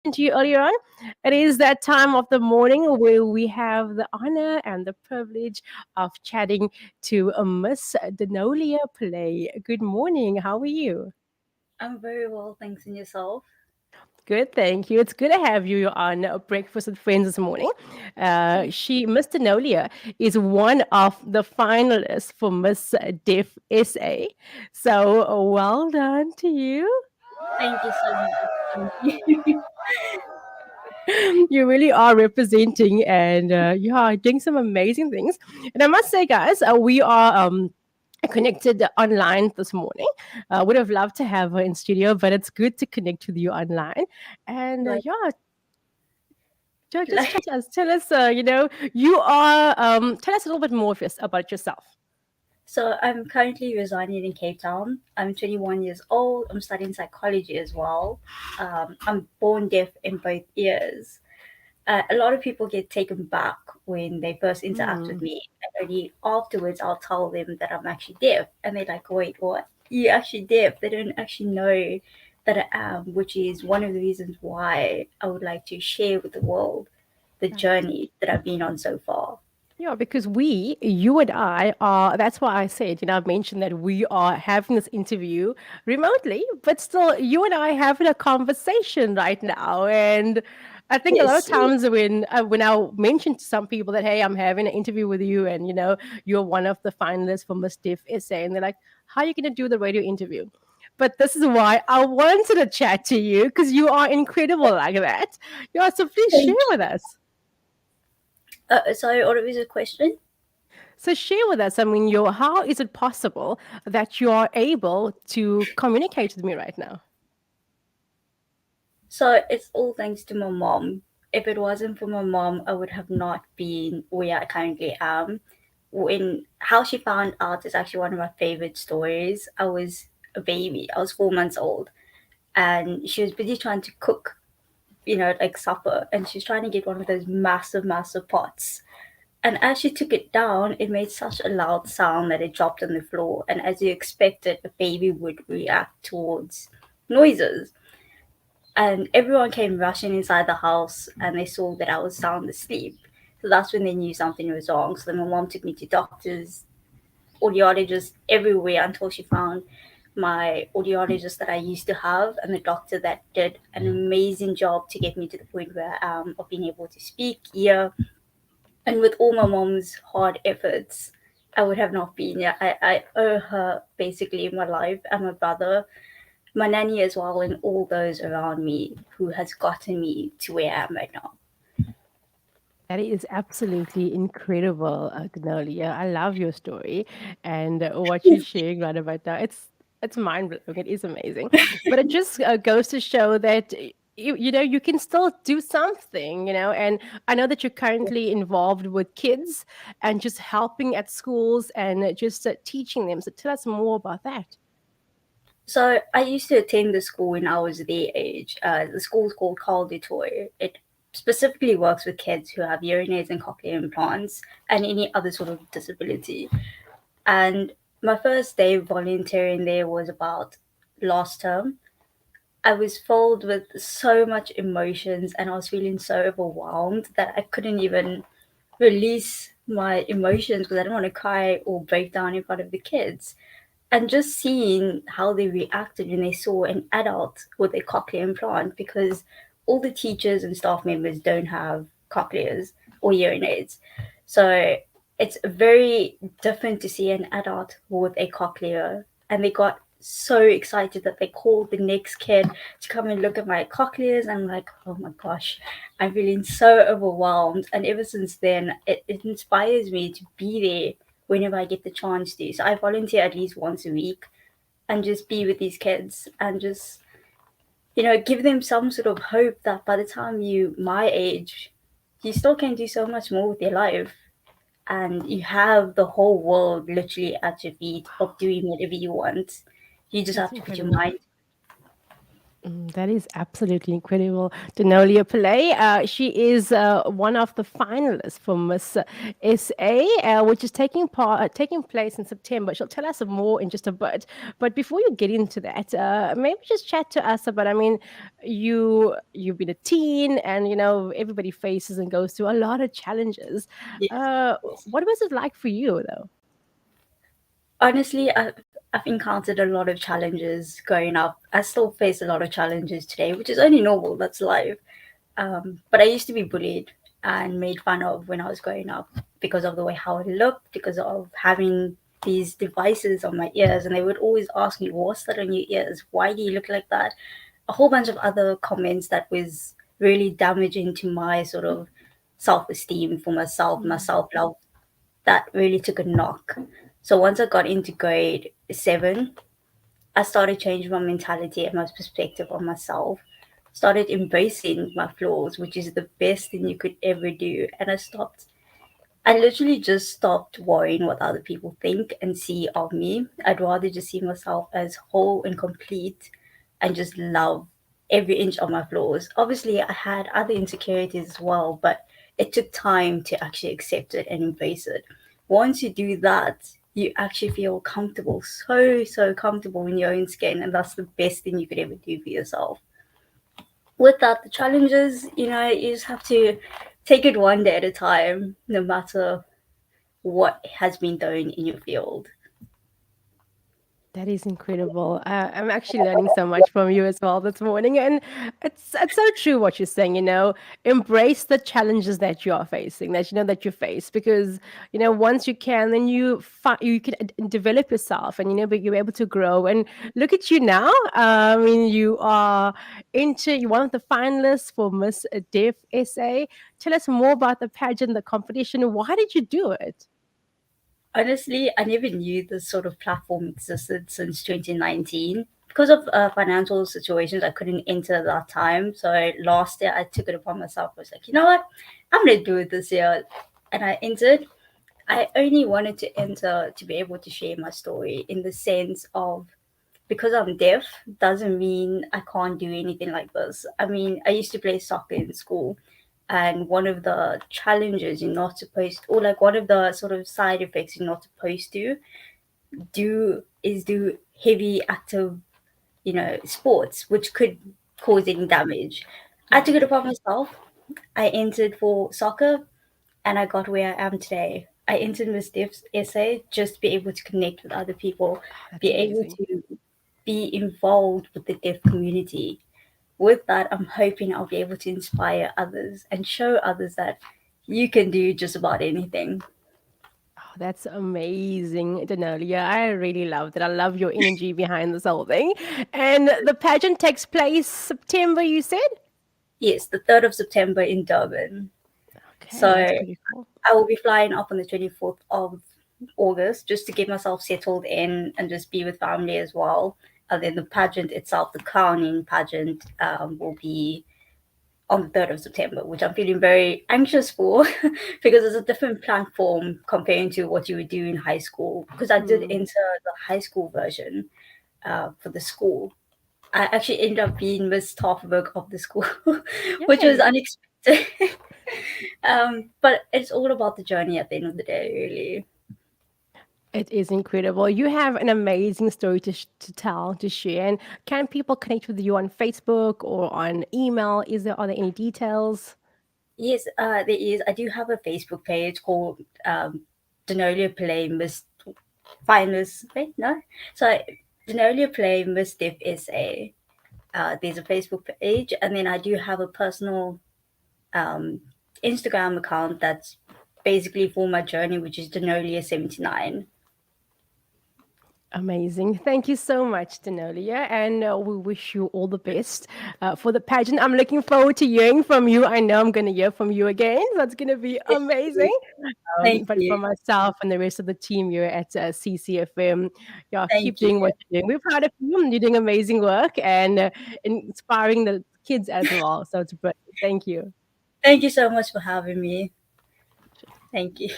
mentioned to you earlier on, it is that time of the morning where we have the honor and the privilege of chatting to Miss Denolia Pillay. Good morning. How are you? I'm very well, thanks. And yourself? Good, thank you. It's good to have you on Breakfast with Friends this morning. Miss Denolia, is one of the finalists for Miss Deaf SA. So well done to you. Thank you so much. Thank you. You really are representing and you are doing some amazing things. And I must say, guys, we are connected online this morning. Would have loved to have her in studio, but it's good to connect with you online. And like, yeah, just like, chat to us. Tell us, you are, tell us a little bit more of about yourself. so I'm currently residing in Cape Town. I'm 21 years old. I'm studying psychology as well. I'm born deaf in both ears. A lot of people get taken back when they first interact with Mm. me, and only afterwards I'll tell them that I'm actually deaf, and they're like, "Wait, what? You actually deaf?" They don't actually know that I am, which is one of the reasons why I would like to share with the world the journey that I've been on so far. Yeah, because you and I are, that's why I said, I mentioned that we are having this interview remotely, but still, you and I having a conversation right now. And I think a lot of Yes, times when I mention to some people that, hey, I'm having an interview with you and, you're one of the finalists for Miss Diff Essay, and they're like, how are you going to do the radio interview? But this is why I wanted to chat to you because you are incredible like that. Yeah, so please share thank with you. us. Sorry, what was the question? So share with us, I mean, how is it possible that you are able to communicate with me right now? So it's all thanks to my mom. If it wasn't for my mom, I would have not been where I currently am. When how she found out is actually one of my favorite stories. I was a baby. I was 4 months old, and she was busy trying to cook, like supper, and she's trying to get one of those massive, massive pots. And as she took it down, it made such a loud sound that it dropped on the floor. And as you expected, a baby would react towards noises. And everyone came rushing inside the house and they saw that I was sound asleep. So that's when they knew something was wrong. So then my mom took me to doctors, audiologists everywhere until she found my audiologist that I used to have and the doctor that did an amazing job to get me to the point where I am of being able to speak, hear, and with all my mom's hard efforts, I would have not been here. I owe her basically my life and my brother, my nanny as well, and all those around me who has gotten me to where I am right now. That is absolutely incredible, Denolia. I love your story and what you're sharing right about now. It's mind blowing. It is amazing, but it just goes to show that you can still do something. And I know that you're currently involved with kids and just helping at schools and just teaching them. So tell us more about that. So I used to attend the school when I was their age. The school's called Carl du Toit. It specifically works with kids who have hearing aids and cochlear implants and any other sort of disability. And my first day volunteering there was about last term. I was filled with so much emotions and I was feeling so overwhelmed that I couldn't even release my emotions because I didn't want to cry or break down in front of the kids. And just seeing how they reacted when they saw an adult with a cochlear implant, because all the teachers and staff members don't have cochlears or hearing aids. So it's very different to see an adult with a cochlear, and they got so excited that they called the next kid to come and look at my cochlears. I'm like, oh my gosh, I'm feeling so overwhelmed. And ever since then, it inspires me to be there whenever I get the chance to. So I volunteer at least once a week and just be with these kids and just, give them some sort of hope that by the time you my age, you still can do so much more with your life, and you have the whole world literally at your feet of doing whatever you want. You just That's have to put your incredible. mind. That is absolutely incredible. Denolia Pillay, she is one of the finalists for Miss SA, which is taking place in September. She'll tell us more in just a bit. But before you get into that, maybe just chat to us about. I mean, you've been a teen, and everybody faces and goes through a lot of challenges. Yes, Uh, of course. what was it like for you, though? Honestly, I've encountered a lot of challenges growing up. I still face a lot of challenges today, which is only normal. That's life. But I used to be bullied and made fun of when I was growing up because of the way how I looked, because of having these devices on my ears, and they would always ask me, "What's that on your ears? Why do you look like that?" A whole bunch of other comments that was really damaging to my sort of self-esteem for myself, my self-love, that really took a knock. So once I got into grade 7, I started changing my mentality and my perspective on myself. Started embracing my flaws, which is the best thing you could ever do. And I literally just stopped worrying what other people think and see of me. I'd rather just see myself as whole and complete and just love every inch of my flaws. Obviously, I had other insecurities as well, but it took time to actually accept it and embrace it. Once you do that, you actually feel comfortable, so, so comfortable in your own skin, and that's the best thing you could ever do for yourself. With that, the challenges, you just have to take it one day at a time, no matter what has been done in your field. That is incredible. I'm actually learning so much from you as well this morning, and it's so true what you're saying. Embrace the challenges that you are facing, that you face, because once you can, then you can develop yourself, and but you're able to grow. And look at you now. I mean, you're one of the finalists for Miss Deaf SA. Tell us more about the pageant, the competition. Why did you do it? Honestly, I never knew this sort of platform existed since 2019. Because of financial situations, I couldn't enter at that time. So last year, I took it upon myself. I was like, you know what? I'm going to do it this year. And I entered. I only wanted to enter to be able to share my story in the sense of, because I'm deaf doesn't mean I can't do anything like this. I mean, I used to play soccer in school, and one of the challenges you're not supposed, or like one of the sort of side effects you're not supposed to do heavy active, sports, which could cause any damage. I took it upon myself. I entered for soccer, and I got where I am today. I entered Miss Stiff's essay just to be able to connect with other people, That's be able amazing. to be involved with the deaf community. With that, I'm hoping I'll be able to inspire others and show others that you can do just about anything. Oh, that's amazing, Denolia. I really loved it. I love your energy behind this whole thing. And the pageant takes place September, you said? Yes, the 3rd of September in Durban. So Okay, that's pretty I cool. will be flying up on the 24th of August just to get myself settled in and just be with family as well. And then the pageant itself, the crowning pageant, will be on the 3rd of September, which I'm feeling very anxious for because it's a different platform comparing to what you would do in high school. Because I did Hmm. enter the high school version for the school. I actually ended up being Miss Tafelberg of the school, which was Yay. unexpected. But it's all about the journey at the end of the day, really. It is incredible. You have an amazing story to tell, to share. And can people connect with you on Facebook or on email? Are there any details? Yes, there is. I do have a Facebook page called Denolia Pillay Miss Finalist. Wait, no. So Denolia Pillay Miss Diff SA. There's a Facebook page, and then I do have a personal um, Instagram account that's basically for my journey, which is Denolia79. Amazing. Thank you so much, Denolia. And we wish you all the best for the pageant. I'm looking forward to hearing from you. I know I'm going to hear from you again. That's going to be Yes, amazing. thank But for you. myself and the rest of the team here at CCFM, yeah, Thank keep you. doing what you're doing. We're proud of you. You're doing amazing work and inspiring the kids as well. So it's brilliant. Thank you. Thank you so much for having me. Thank you.